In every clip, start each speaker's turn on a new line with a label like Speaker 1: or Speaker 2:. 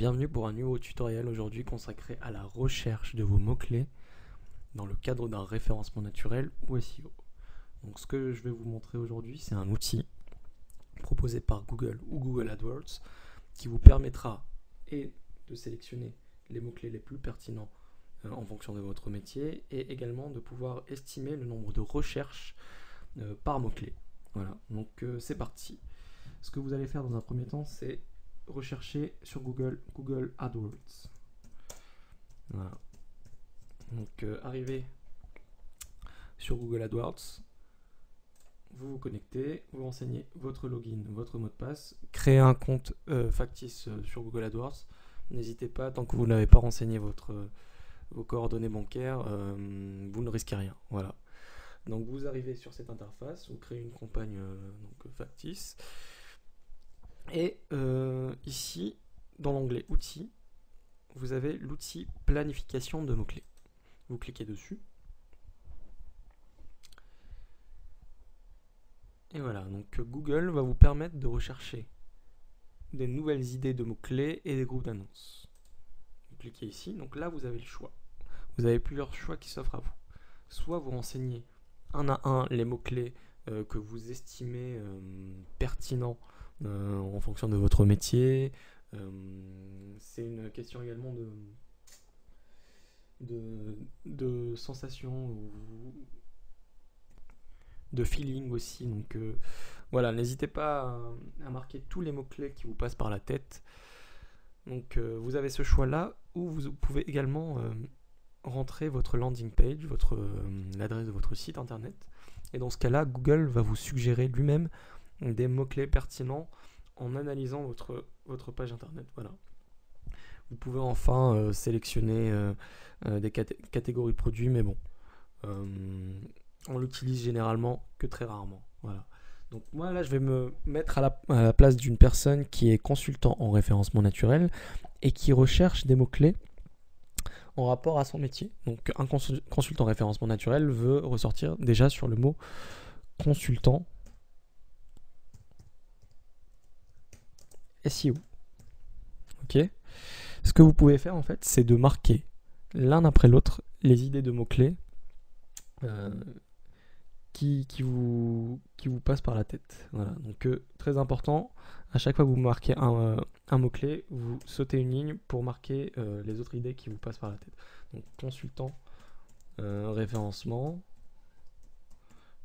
Speaker 1: Bienvenue pour un nouveau tutoriel aujourd'hui consacré à la recherche de vos mots-clés dans le cadre d'un référencement naturel ou SEO. Donc ce que je vais vous montrer aujourd'hui, c'est un outil proposé par Google ou Google AdWords qui vous permettra de sélectionner les mots-clés les plus pertinents en fonction de votre métier et également de pouvoir estimer le nombre de recherches par mot-clé. Voilà, donc c'est parti. Ce que vous allez faire dans un premier temps, c'est rechercher sur Google AdWords. Voilà. Donc arrivé sur Google AdWords, vous vous connectez, vous renseignez votre login, votre mot de passe, créez un compte factice sur Google AdWords. N'hésitez pas, tant que vous n'avez pas renseigné vos coordonnées bancaires, vous ne risquez rien. Voilà. Donc vous arrivez sur cette interface, vous créez une campagne factice. Et ici, dans l'onglet Outils, vous avez l'outil Planification de mots-clés. Vous cliquez dessus. Et voilà, donc Google va vous permettre de rechercher des nouvelles idées de mots-clés et des groupes d'annonces. Vous cliquez ici, donc là vous avez le choix. Vous avez plusieurs choix qui s'offrent à vous. Soit vous renseignez un à un les mots-clés que vous estimez pertinents en fonction de votre métier. C'est une question également de sensation ou de feeling aussi. Donc voilà, n'hésitez pas à marquer tous les mots-clés qui vous passent par la tête. Donc vous avez ce choix-là, où vous pouvez également rentrer votre landing page, l'adresse de votre site internet. Et dans ce cas-là, Google va vous suggérer lui-même des mots-clés pertinents en analysant votre page internet. Voilà. Vous pouvez enfin sélectionner des catégories de produits, mais bon, on l'utilise généralement que très rarement. Voilà. Donc moi là, je vais me mettre à la place d'une personne qui est consultant en référencement naturel et qui recherche des mots-clés en rapport à son métier. Donc un consultant référencement naturel veut ressortir déjà sur le mot consultant SEO. Ok. Ce que vous pouvez faire en fait, c'est de marquer l'un après l'autre les idées de mots-clés qui vous passent par la tête. Voilà. Donc très important, à chaque fois que vous marquez un mot-clé, vous sautez une ligne pour marquer les autres idées qui vous passent par la tête. Donc consultant référencement.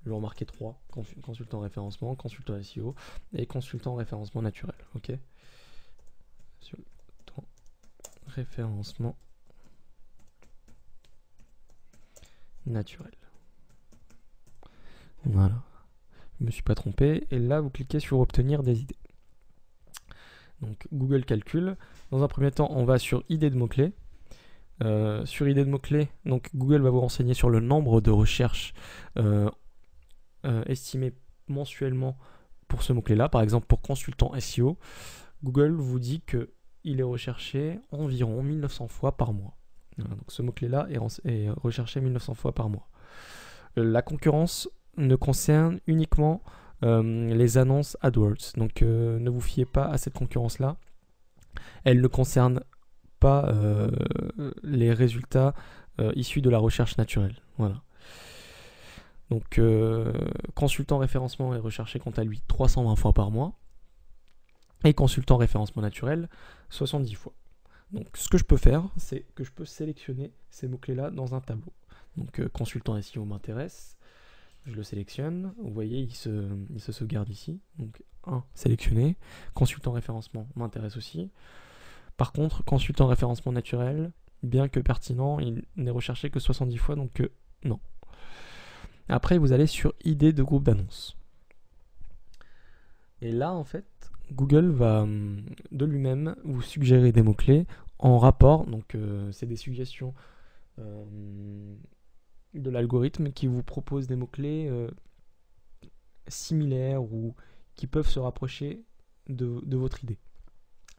Speaker 1: Je vais en marquer 3, consultant référencement, consultant SEO et consultant référencement naturel. Ok. Consultant référencement naturel. Voilà. Je ne me suis pas trompé. Et là, vous cliquez sur obtenir des idées. Donc Google calcule. Dans un premier temps, on va sur idées de mots-clés. Sur idées de mots-clés, donc Google va vous renseigner sur le nombre de recherches estimé mensuellement pour ce mot-clé-là. Par exemple, pour consultant SEO, Google vous dit qu'il est recherché environ 1900 fois par mois. Voilà, donc ce mot-clé-là est recherché 1900 fois par mois. La concurrence ne concerne uniquement les annonces AdWords. Donc ne vous fiez pas à cette concurrence-là. Elle ne concerne pas les résultats issus de la recherche naturelle. Voilà. Donc, consultant référencement est recherché quant à lui 320 fois par mois. Et consultant référencement naturel, 70 fois. Donc, ce que je peux faire, c'est que je peux sélectionner ces mots-clés-là dans un tableau. Donc, consultant SEO m'intéresse. Je le sélectionne. Vous voyez, il se sauvegarde ici. Donc, 1 sélectionné. Consultant référencement m'intéresse aussi. Par contre, consultant référencement naturel, bien que pertinent, il n'est recherché que 70 fois. Donc, non. Après, vous allez sur idées de groupe d'annonces. Et là, en fait, Google va de lui-même vous suggérer des mots-clés en rapport. Donc, c'est des suggestions de l'algorithme qui vous propose des mots-clés similaires ou qui peuvent se rapprocher de votre idée.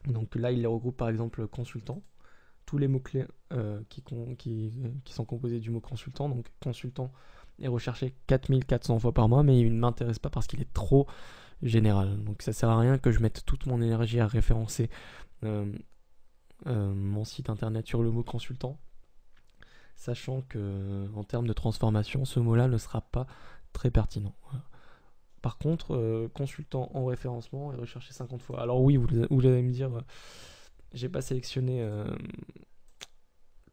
Speaker 1: Donc là, il les regroupe par exemple consultant. Tous les mots-clés qui sont composés du mot consultant. Donc, consultant est recherché 4400 fois par mois, mais il ne m'intéresse pas parce qu'il est trop général. Donc ça sert à rien que je mette toute mon énergie à référencer mon site internet sur le mot consultant, sachant que en termes de transformation, ce mot-là ne sera pas très pertinent. Voilà. Par contre, consultant en référencement est recherché 50 fois. Alors oui, vous allez me dire, j'ai pas sélectionné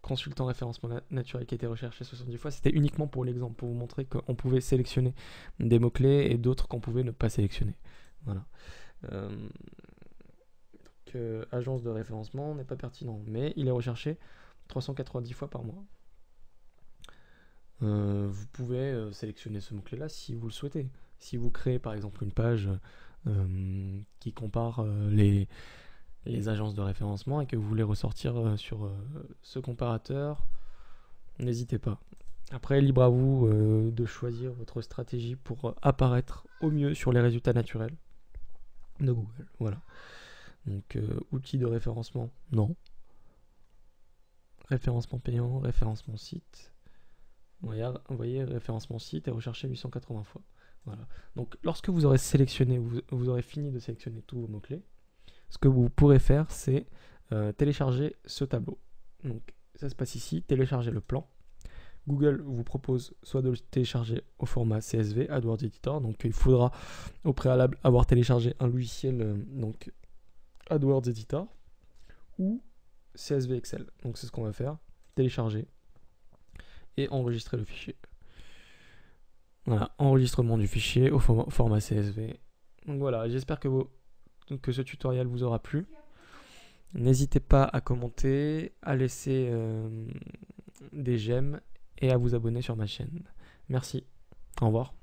Speaker 1: consultant référencement naturel qui a été recherché 70 fois. C'était uniquement pour l'exemple, pour vous montrer qu'on pouvait sélectionner des mots-clés et d'autres qu'on pouvait ne pas sélectionner. Voilà. Agence de référencement n'est pas pertinent, mais il est recherché 390 fois par mois. Vous pouvez sélectionner ce mot-clé là si vous le souhaitez. Si vous créez par exemple une page qui compare les agences de référencement et que vous voulez ressortir sur ce comparateur, n'hésitez pas. Après, libre à vous de choisir votre stratégie pour apparaître au mieux sur les résultats naturels de Google. Voilà. Donc, outils de référencement, non. Référencement payant, référencement site. Vous voyez, référencement site est recherché 880 fois. Voilà. Donc, lorsque vous aurez sélectionné, vous aurez fini de sélectionner tous vos mots-clés, ce que vous pourrez faire, c'est télécharger ce tableau. Donc, ça se passe ici, télécharger le plan. Google vous propose soit de le télécharger au format CSV, AdWords Editor, donc il faudra au préalable avoir téléchargé un logiciel, donc AdWords Editor, ou CSV Excel. Donc c'est ce qu'on va faire, télécharger et enregistrer le fichier. Voilà, enregistrement du fichier au format CSV. Donc voilà, j'espère que ce tutoriel vous aura plu. N'hésitez pas à commenter, à laisser des j'aime et à vous abonner sur ma chaîne. Merci, au revoir.